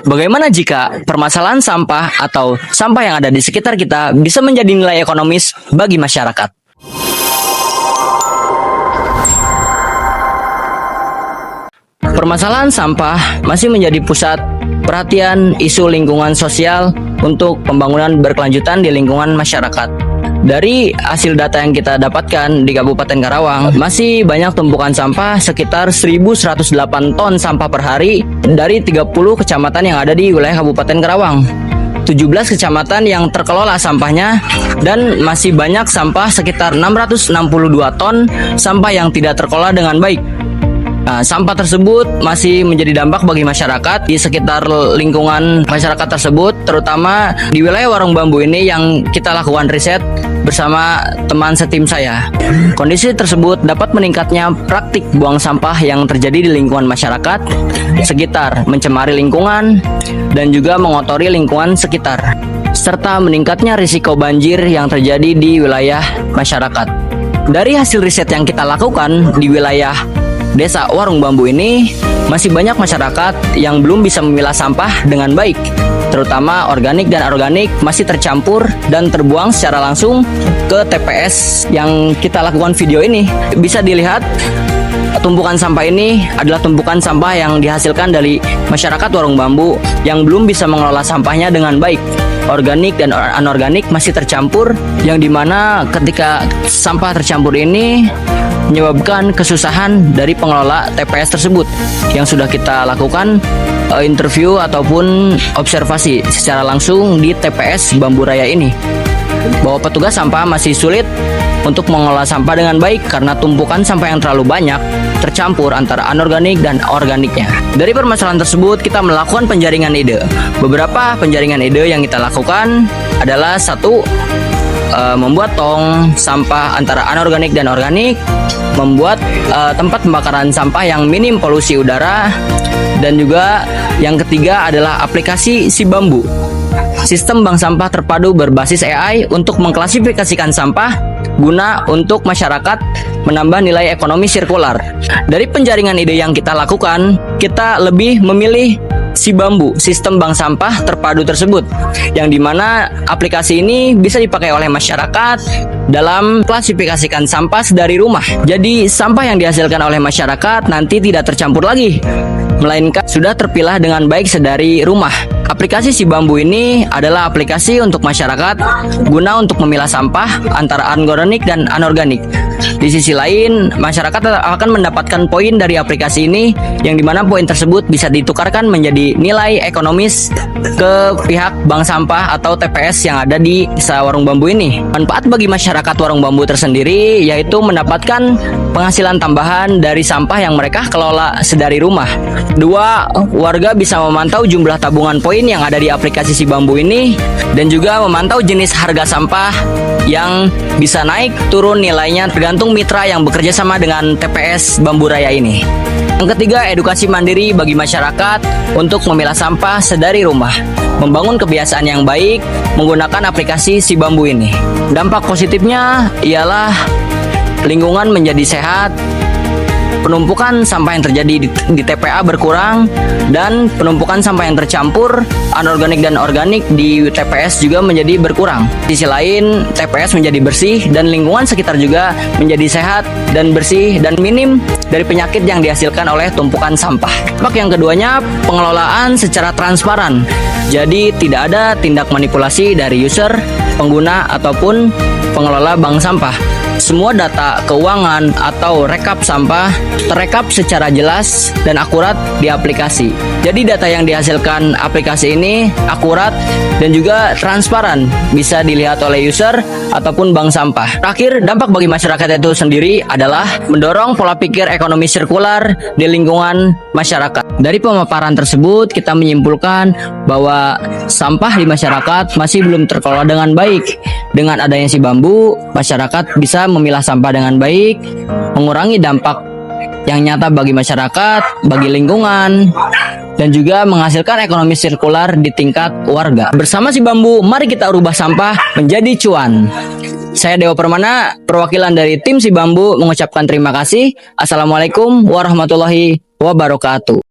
Bagaimana jika permasalahan sampah atau sampah yang ada di sekitar kita bisa menjadi nilai ekonomis bagi masyarakat? Permasalahan sampah masih menjadi pusat perhatian isu lingkungan sosial untuk pembangunan berkelanjutan di lingkungan masyarakat. Dari hasil data yang kita dapatkan di Kabupaten Karawang, masih banyak tumpukan sampah sekitar 1.108 ton sampah per hari dari 30 kecamatan yang ada di wilayah Kabupaten Karawang. 17 kecamatan yang terkelola sampahnya, dan masih banyak sampah sekitar 662 ton sampah yang tidak terkelola dengan baik. Nah, sampah tersebut masih menjadi dampak bagi masyarakat di sekitar lingkungan masyarakat tersebut, terutama di wilayah Warung Bambu ini yang kita lakukan riset bersama teman setim saya. Kondisi tersebut dapat meningkatnya praktik buang sampah yang terjadi di lingkungan masyarakat sekitar, mencemari lingkungan dan juga mengotori lingkungan sekitar, serta meningkatnya risiko banjir yang terjadi di wilayah masyarakat. Dari hasil riset yang kita lakukan di wilayah Desa Warung Bambu ini, masih banyak masyarakat yang belum bisa memilah sampah dengan baik, terutama organik dan anorganik masih tercampur dan terbuang secara langsung ke TPS yang kita lakukan video ini. Bisa dilihat, tumpukan sampah ini adalah tumpukan sampah yang dihasilkan dari masyarakat Warung Bambu yang belum bisa mengelola sampahnya dengan baik. Organik dan anorganik masih tercampur, yang dimana ketika sampah tercampur ini menyebabkan kesusahan dari pengelola TPS tersebut, yang sudah kita lakukan interview ataupun observasi secara langsung di TPS Bambu Raya ini, bahwa petugas sampah masih sulit untuk mengelola sampah dengan baik karena tumpukan sampah yang terlalu banyak tercampur antara anorganik dan organiknya. Dari permasalahan tersebut, kita melakukan penjaringan ide. Beberapa penjaringan ide yang kita lakukan adalah: satu, membuat tong sampah antara anorganik dan organik, membuat tempat pembakaran sampah yang minim polusi udara, dan juga yang ketiga adalah aplikasi Si Bambu, sistem bank sampah terpadu berbasis AI untuk mengklasifikasikan sampah guna untuk masyarakat menambah nilai ekonomi sirkular. Dari penjaringan ide yang kita lakukan, kita lebih memilih Si Bambu, sistem bank sampah terpadu tersebut, yang dimana aplikasi ini bisa dipakai oleh masyarakat dalam klasifikasikan sampah dari rumah. Jadi sampah yang dihasilkan oleh masyarakat nanti tidak tercampur lagi, melainkan sudah terpilah dengan baik sedari rumah. Aplikasi Si Bambu ini adalah aplikasi untuk masyarakat guna untuk memilah sampah antara anorganik dan anorganik. Di sisi lain, masyarakat akan mendapatkan poin dari aplikasi ini, yang dimana poin tersebut bisa ditukarkan menjadi nilai ekonomis ke pihak bank sampah atau TPS yang ada di Desa Warung Bambu ini. Manfaat bagi masyarakat Warung Bambu tersendiri yaitu mendapatkan penghasilan tambahan dari sampah yang mereka kelola sedari rumah. Dua, warga bisa memantau jumlah tabungan poin yang ada di aplikasi Si Bambu ini, dan juga memantau jenis harga sampah yang bisa naik turun nilainya tergantung mitra yang bekerja sama dengan TPS Bambu Raya ini. Yang ketiga, edukasi mandiri bagi masyarakat untuk memilah sampah sedari rumah, membangun kebiasaan yang baik menggunakan aplikasi Si Bambu ini. Dampak positifnya ialah lingkungan menjadi sehat, penumpukan sampah yang terjadi di TPA berkurang, dan penumpukan sampah yang tercampur anorganik dan organik di TPS juga menjadi berkurang. Di sisi lain, TPS menjadi bersih dan lingkungan sekitar juga menjadi sehat dan bersih dan minim dari penyakit yang dihasilkan oleh tumpukan sampah. Dampak yang keduanya, pengelolaan secara transparan. Jadi tidak ada tindak manipulasi dari user, pengguna ataupun pengelola bank sampah. Semua data keuangan atau rekap sampah terekap secara jelas dan akurat di aplikasi. Jadi data yang dihasilkan aplikasi ini akurat dan juga transparan, bisa dilihat oleh user ataupun bank sampah. Terakhir, dampak bagi masyarakat itu sendiri adalah mendorong pola pikir ekonomi sirkular di lingkungan masyarakat. Dari pemaparan tersebut, kita menyimpulkan bahwa sampah di masyarakat masih belum terkelola dengan baik. Dengan adanya Si Bambu, masyarakat bisa memilah sampah dengan baik, mengurangi dampak yang nyata bagi masyarakat, bagi lingkungan, dan juga menghasilkan ekonomi sirkular di tingkat warga. Bersama Si Bambu, mari kita rubah sampah menjadi cuan. Saya Dewa Permana, perwakilan dari tim Si Bambu, mengucapkan terima kasih. Assalamualaikum warahmatullahi wabarakatuh.